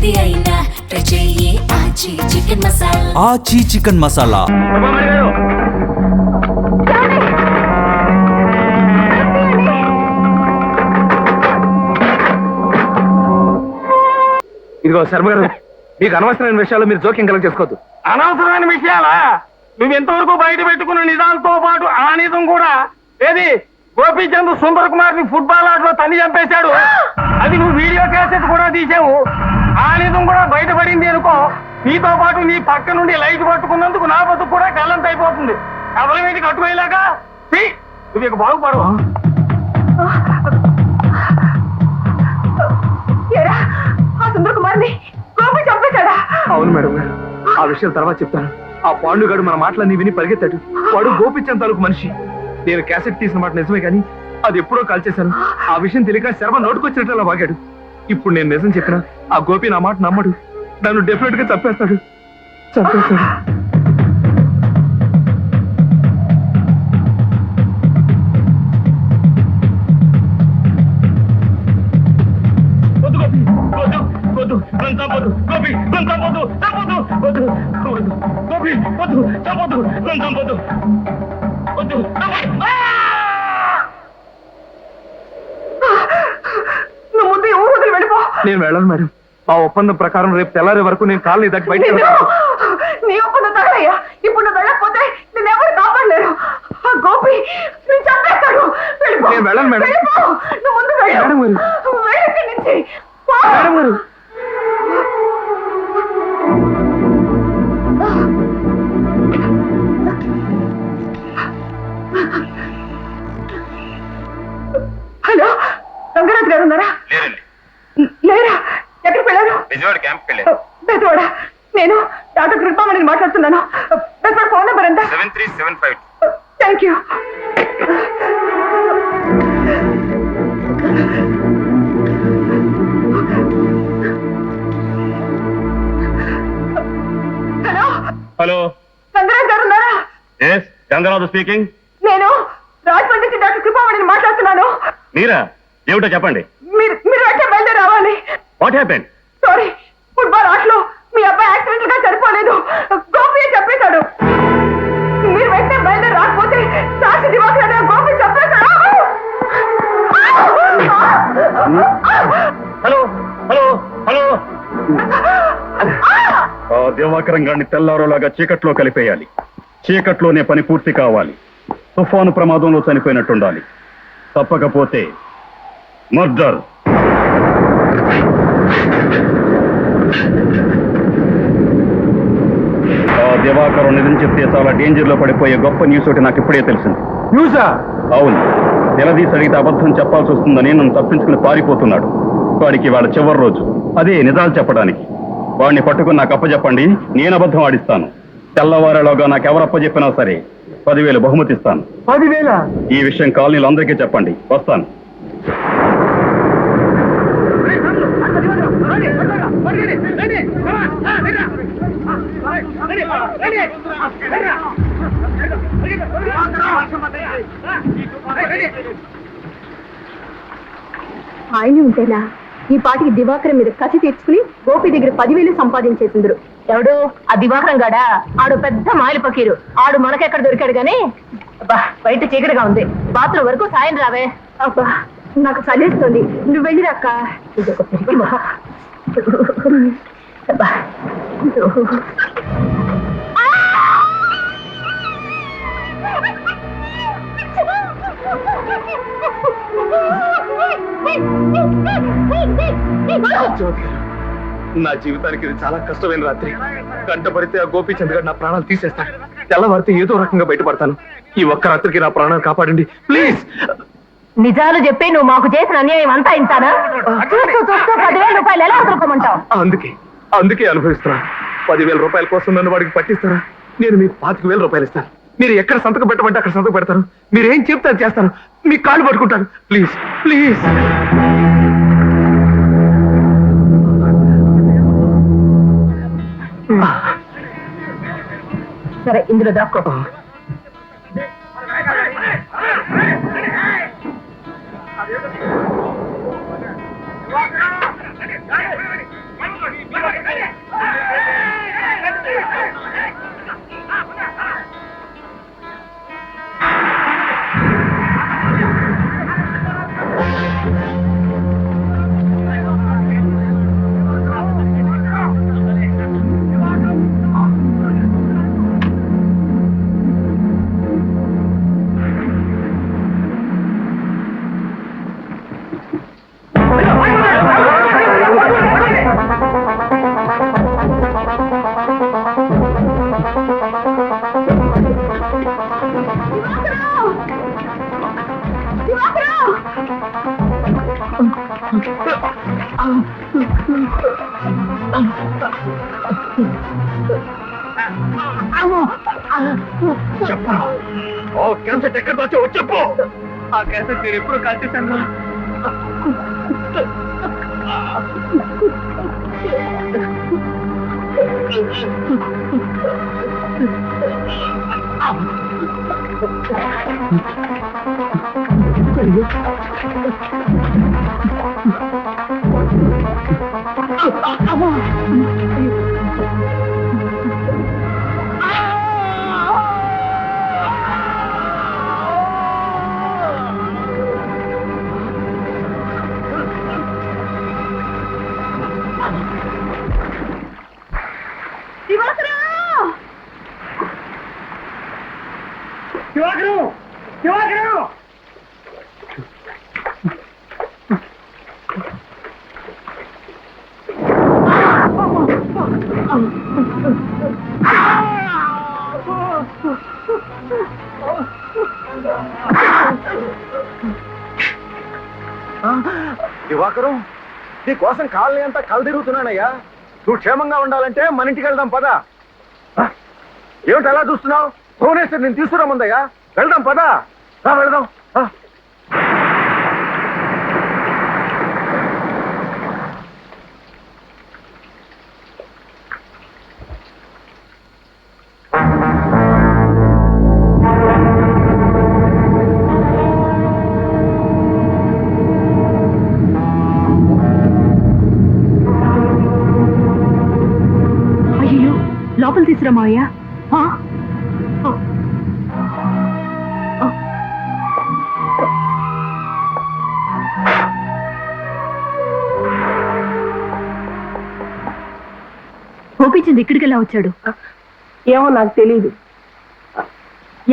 ఏది అయినా ట్రై చెయ్యి ఆచి చికెన్ మసాలా. ఆచి చికెన్ మసాలా. ఇదిగో శర్మ గారు, మీకు అనవసరమైన విషయాలు మీరు జోక్యం కలెక్ట్ చేసుకోవద్దు. అనవసరమైన విషయాలా? నువ్వు ఎంతవరకు బయట పెట్టుకున్న నిజాలతో పాటు ఆ నిజం కూడా ఏది గోపీచంద్ సుందర్ కుమార్ ని ఫుట్బాల్ ఆటలో తన్ని చంపేశాడు. అది నువ్వు వీడియో క్యాసెట్ కూడా తీసావు. ఆ నిజం కూడా బయటపడింది అనుకో, నీతో పాటు నీ పక్క నుండి లైట్ పట్టుకున్నందుకు నా బతుకు కూడా కళ్ళంత అయిపోతుంది. కథల మీద కట్టుకోలేక నువ్వు ఇక బాగుపడవు. సుందర్ కుమార్ ని గోపి చంపేశాడా? అవును మేడం గారు, ఆ విషయం తర్వాత చెప్తాను. ఆ పాండుగాడు మన మాటలన్నీ విని పరిగెత్తాడు. వాడు గోపిచంద్ తాలూకు మనిషి. నేను క్యాసెట్ తీసిన మాట నిజమే కానీ అది ఎప్పుడో కాల్ చేశాను. ఆ విషయం తెలియక శర్మ నోటుకొచ్చినట్లు అలా వాగాడు. ఇప్పుడు నేను నిజం చెప్పినా ఆ గోపి నా మాట నమ్మడు. నన్ను డెఫినెట్ గా చంపేస్తాడు. నువ్వు ముందు ఊరు వదిలి వెళ్ళిపో. నేను వెళ్ళను మేడం. ఆ ఒప్పందం ప్రకారం రేపు తెల్లారే వరకు నేను కాలనీ దాటి బయట నీ ఒప్పందం తగలయ్యా. ఇప్పుడు నువ్వు వెళ్ళకపోతే నేను ఎవరు కాపాడలేరు. ఆ గోపి నేను చంపేస్తాడు. వెళ్ళిపో. నేను వెళ్ళను మేడం. నువ్వు ముందు వెళ్ళు. మేడం గారు, వెళ్ళు ఇక్కడి నుంచి. మేడం గారు. హలో, రంగరాజు గారు ఉన్నారా? లేరా? ఎక్కడికి వెళ్ళారు? విజయవాడ క్యాంప్కి వెళ్ళారు. బెజవాడ. నేను డాక్టర్ కృపామణిని మాట్లాడుతున్నాను. బెజవాడ ఫోన్ నెంబర్ ఎంత? 7375. Thank you. Hello hello, Rangaraju గారు ఉన్నారా? Yes Gangaraju speaking. నేను రాజమండ్రి నుంచి డాక్టర్ కృపామణిని మాట్లాడుతున్నాను. మీరా? ఏమిటో చెప్పండి. మీరు వెంటనే బయలుదేరి రావాలి. What happened? సారీ, ఫుట్బాల్ ఆటలో మీ అబ్బాయి యాక్సిడెంట్ గా చనిపోలేదు. గోపి చెప్పేశాడు. మీరు వెంటనే బయలుదేరి రాకపోతే సాక్షి దివాకర్ గోపి చెప్పేశాడు. Hello hello hello. ఆ దివాకరం గారిని తెల్లారోలాగా చీకట్లో కలిపేయాలి. చీకట్లోనే పని పూర్తి కావాలి. తుఫాను ప్రమాదంలో చనిపోయినట్టుండాలి. తప్పకపోతే మర్డర్. ఆ దివాకరం నిజం చెప్తే చాలా డేంజర్ లో పడిపోయే గొప్ప న్యూస్ ఒకటి నాకు ఇప్పుడే తెలిసింది. న్యూసా? అవును, నిలదీసి అడిగితే అబద్ధం చెప్పాల్సి వస్తుందని నన్ను తప్పించుకుని పారిపోతున్నాడు. వాడికి వాళ్ళ చివరి రోజు. అదే నిజాలు చెప్పడానికి. వాడిని పట్టుకుని నాకు అప్పచెప్పండి, నేను అబద్ధం ఆడిస్తాను. తెల్లవారేలోగా నాకు ఎవరు అప్పచెప్పినా సరే 10,000 బహుమతి ఇస్తాను. 10,000? ఈ విషయం కాలనీలో అందరికీ చెప్పండి. వస్తాను. ఆయన ఉంటేనా ఈ పాటికి దివాకరం మీద కసి తీర్చుకుని గోపి దగ్గర 10,000 సంపాదించేసిందరు. ఎవడు ఆ దివాకరం గాడా? ఆడు పెద్ద మాయల పకీరు. ఆడు మనకెక్కడ దొరికాడు గానీ. అబ్బా, బయట చీకటిగా ఉంది. బాత్రూమ్ వరకు సాయం రావే. అబ్బా, నాకు చలిస్తుంది. నువ్వు వెళ్ళిరాక్క. ఇదొక పిరికి మొహం. అబ్బా. నా జీవితానికి ఇది చాలా కష్టమైన రాత్రి. గంట పడితే ఆ గోపీచంద్ గారు నా ప్రాణాలు తీసేస్తాడు. తెల్లవారితే ఏదో రకంగా బయటపడతాను. ఈ ఒక్క రాత్రికి నా ప్రాణాలు కాపాడండి ప్లీజ్. నిజాలు చెప్పి నువ్వు మాకు చేసిన అన్యాయం అంతా ఇంతానా? చూస్తూ 10,000 రూపాయలు ఎలా వదులుకోమంటావు? అందుకే అనుభవిస్తున్నా. 10,000 రూపాయల కోసం నన్ను వాడికి పట్టిస్తారా? నేను మీకు 25,000 రూపాయలు ఇస్తాను. మీరు ఎక్కడ సంతకం పెట్టమంటే అక్కడ సంతకం పెడతాను. మీరేం చెప్తే అది చేస్తాను. మీ కాళ్ళు పట్టుకుంటాను ప్లీజ్ ప్లీజ్. సరే, ఇందులో దాక్కో. చెప్పరా ఓ క్యాసెట్ ఎక్కడ దాచావో చెప్పు. ఆ క్యాసెట్ నేను ఎప్పుడో కాల్ చేశాను. దివాకరం, నీ కోసం కాలనీ అంతా కలు తిరుగుతున్నానయ్యా. నువ్వు క్షేమంగా ఉండాలంటే మన ఇంటికి వెళ్దాం పదా. ఏమిటి అలా చూస్తున్నావు? భువనేశ్వర్ నేను తీసుకురాముందయ్యా. వెళ్దాం పదా, వెళ్దాం. లోపల తీసుకురామయ్యా. గోపీచంద్ ఇక్కడికి ఎలా వచ్చాడు? ఏమో నాకు తెలియదు.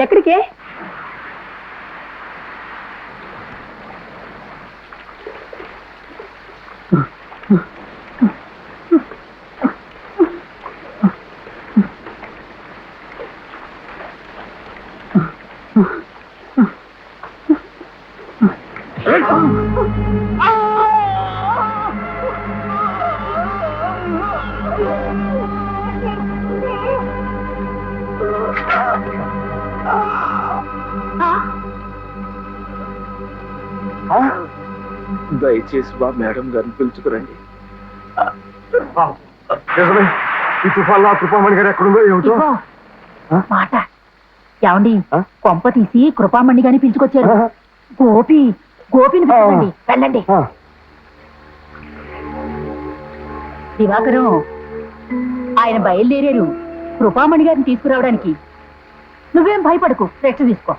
ఎక్కడికే? దయచేసి మా మేడం గారిని పిలుచుకురండి. నిజమే, ఈ తుఫాన్లో ఆ కృపామణి గారు ఎక్కడుందో ఏమిటో. మాట ఏమండి, కొంప తీసి కృపామణి గారిని పిలుచుకొచ్చారు. గోపిని పిలుచుకోండి, వెళ్ళండి. దివాకరం, ఆయన బయలుదేరారు కృపామణి గారిని తీసుకురావడానికి. నువ్వేం భయపడకు, రెస్ట్ తీసుకో.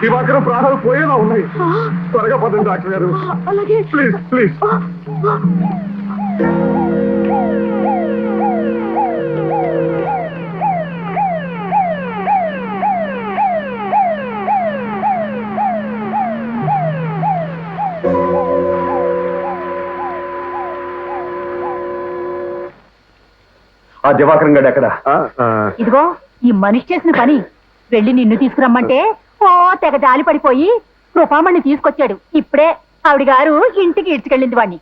దివాకరం ప్రాణాలు పోయేలా ఉన్నాయి. త్వరగా పదండి డాక్టర్ గారు. అలాగే, ప్లీజ్ ప్లీజ్. ఆ దివాకరం గడి ఎక్కడ? ఇదిగో ఈ మనిషి చేసిన పని. వెళ్ళి నిన్ను తీసుకురమ్మంటే ఓ తెగ జాలి పడిపోయి కృపామణ్ణి తీసుకొచ్చాడు. ఇప్పుడే ఆవిడ గారు ఇంటికి ఇడ్చుకెళ్ళింది వాణ్ణి.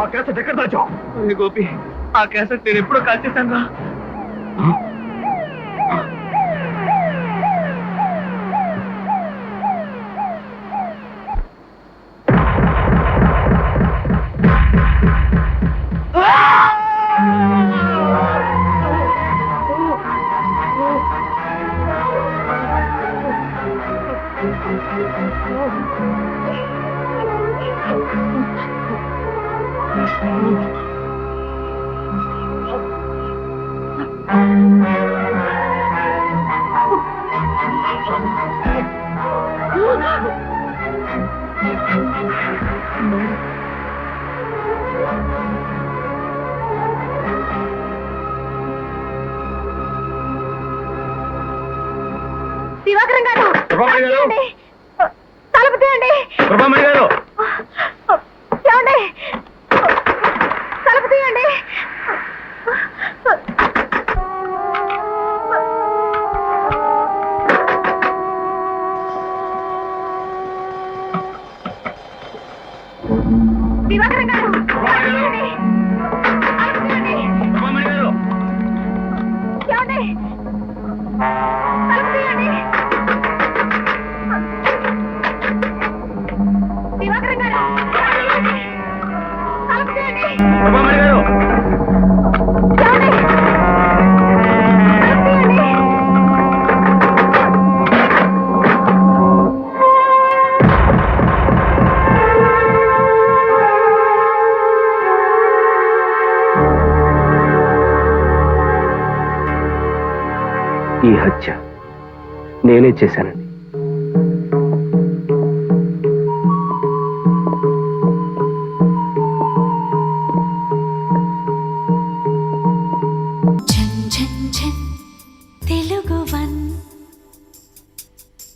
ఆ క్యాసెట్ ఎక్కడ దాచావు? గోపి, ఆ క్యాసెట్ నేను ఎప్పుడో కాల్ చేశాను రా. దివాకరం గారు ప్రభామణి గారు! తీయండి. తలుపు తీయండి. ప్రభామణి గారు ఏమండి? తలుపు తీయండి. దివాకరం గారు తలుపు తీయండి. తలుపు తీయండి. ప్రభామణి గారు ఏమండి? తలుపు తీయండి. దివాకరం గారు తలుపు తీయండి. ప్రభామణి గారు ఏమండి? తలుపు తీయండి. ఈ హత్య నేనే చేశానండి.